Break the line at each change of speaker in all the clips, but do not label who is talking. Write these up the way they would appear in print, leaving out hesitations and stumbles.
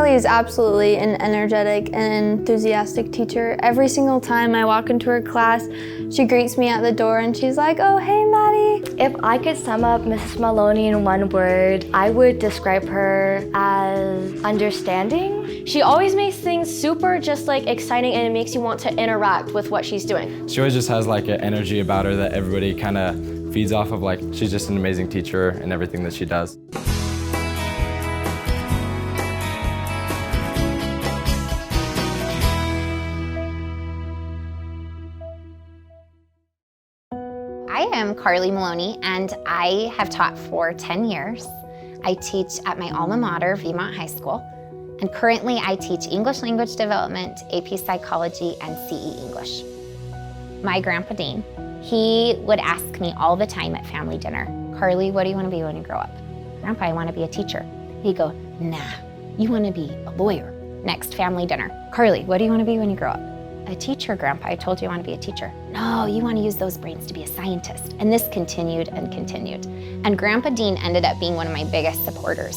Carly is absolutely an energetic and enthusiastic teacher. Every single time I walk into her class, she greets me at the door and she's like, "Oh, hey, Maddie."
If I could sum up Mrs. Maloney in one word, I would describe her as understanding.
She always makes things super just like exciting, and it makes you want to interact with what she's doing.
She always just has like an energy about her that everybody kind of feeds off of. Like, she's just an amazing teacher in everything that she does.
I am Carly Maloney, and I have taught for 10 years. I teach at my alma mater, Viewmont High School, and currently I teach English Language Development, AP Psychology, and CE English. My Grandpa Dean, he would ask me all the time at family dinner, "Carly, what do you want to be when you grow up?" "Grandpa, I want to be a teacher." He'd go, "Nah, you want to be a lawyer." Next family dinner, "Carly, what do you want to be when you grow up?" "A teacher, Grandpa. I told you I want to be a teacher." "No, you want to use those brains to be a scientist." And this continued and continued. And Grandpa Dean ended up being one of my biggest supporters.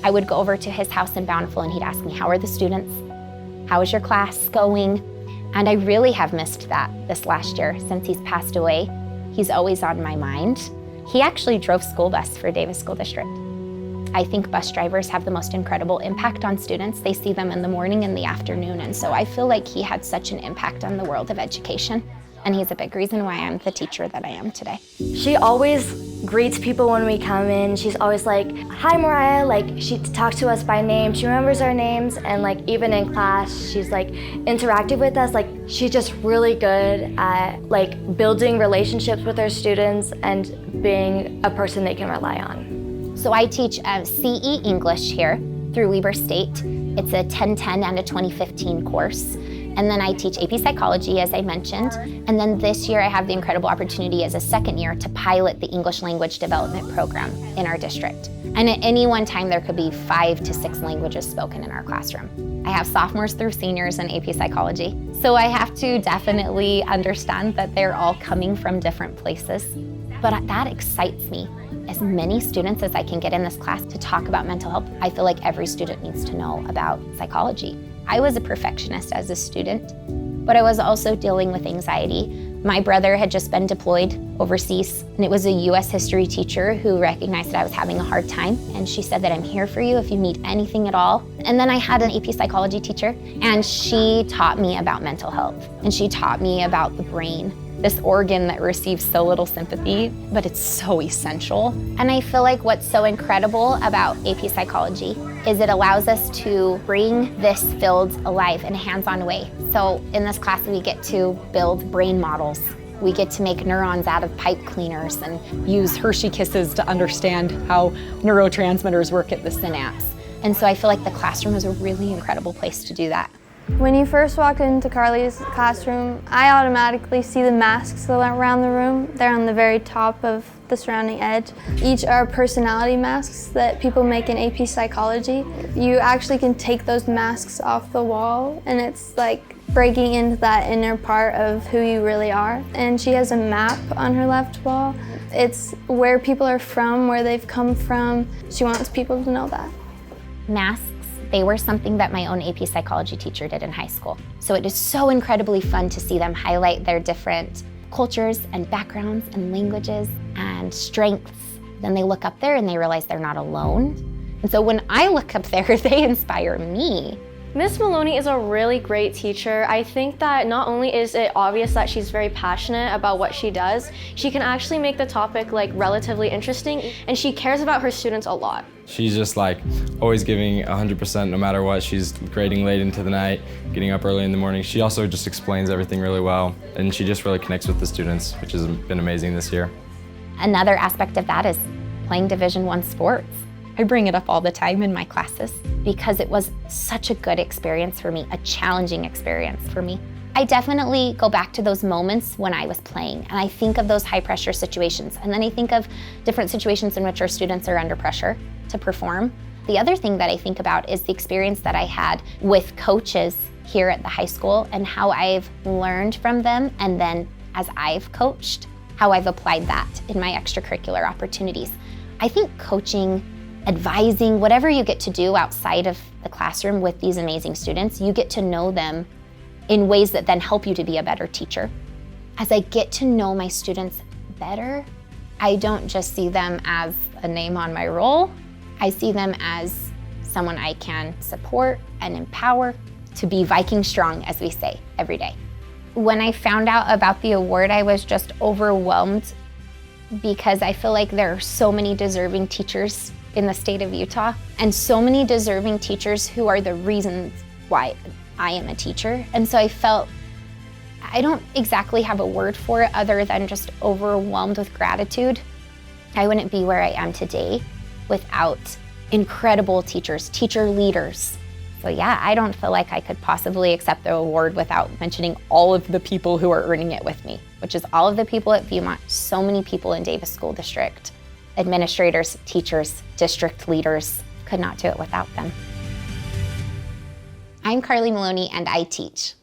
I would go over to his house in Bountiful and he'd ask me, "How are the students? How is your class going?" And I really have missed that this last year. Since he's passed away, he's always on my mind. He actually drove school bus for Davis School District. I think bus drivers have the most incredible impact on students. They see them in the morning and the afternoon, and so I feel like he had such an impact on the world of education, and he's a big reason why I'm the teacher that I am today.
She always greets people when we come in. She's always like, "Hi, Mariah." Like, she talks to us by name. She remembers our names, and like even in class, she's like interactive with us. Like, she's just really good at like building relationships with her students and being a person they can rely on.
So I teach CE English here through Weber State. It's a 1010 and a 2015 course. And then I teach AP Psychology, as I mentioned. And then this year I have the incredible opportunity as a second year to pilot the English Language Development Program in our district. And at any one time there could be 5 to 6 languages spoken in our classroom. I have sophomores through seniors in AP Psychology. So I have to definitely understand that they're all coming from different places. But that excites me. As many students as I can get in this class to talk about mental health, I feel like every student needs to know about psychology. I was a perfectionist as a student, but I was also dealing with anxiety. My brother had just been deployed overseas, and it was a US history teacher who recognized that I was having a hard time, and she said that I'm here for you if you need anything at all. And then I had an AP psychology teacher, and she taught me about mental health, and she taught me about the brain, this organ that receives so little sympathy, but it's so essential. And I feel like what's so incredible about AP Psychology is it allows us to bring this field alive in a hands-on way. So in this class, we get to build brain models. We get to make neurons out of pipe cleaners and use Hershey Kisses to understand how neurotransmitters work at the synapse. And so I feel like the classroom is a really incredible place to do that.
When you first walk into Carly's classroom, I automatically see the masks around the room. They're on the very top of the surrounding edge. Each are personality masks that people make in AP Psychology. You actually can take those masks off the wall, and it's like breaking into that inner part of who you really are. And she has a map on her left wall. It's where people are from, where they've come from. She wants people to know that.
Masks, they were something that my own AP Psychology teacher did in high school. So it is so incredibly fun to see them highlight their different cultures and backgrounds and languages and strengths. Then they look up there and they realize they're not alone. And so when I look up there, they inspire me.
Miss Maloney is a really great teacher. I think that not only is it obvious that she's very passionate about what she does, she can actually make the topic like relatively interesting, and she cares about her students a lot.
She's just like always giving 100% no matter what. She's grading late into the night, getting up early in the morning. She also just explains everything really well, and she just really connects with the students, which has been amazing this year.
Another aspect of that is playing Division I sports. I bring it up all the time in my classes because it was such a good experience for me, a challenging experience for me. I definitely go back to those moments when I was playing, and I think of those high pressure situations, and then I think of different situations in which our students are under pressure to perform. The other thing that I think about is the experience that I had with coaches here at the high school and how I've learned from them, and then as I've coached, how I've applied that in my extracurricular opportunities. I think coaching advising, whatever you get to do outside of the classroom with these amazing students, you get to know them in ways that then help you to be a better teacher. As I get to know my students better, I don't just see them as a name on my roll. I see them as someone I can support and empower to be Viking strong, as we say, every day. When I found out about the award, I was just overwhelmed because I feel like there are so many deserving teachers in the state of Utah and so many deserving teachers who are the reasons why I am a teacher. And so I felt, I don't exactly have a word for it other than just overwhelmed with gratitude. I wouldn't be where I am today without incredible teachers, teacher leaders. So yeah, I don't feel like I could possibly accept the award without mentioning all of the people who are earning it with me, which is all of the people at Viewmont, so many people in Davis School District, administrators, teachers, district leaders. Could not do it without them. I'm Carly Maloney and I teach.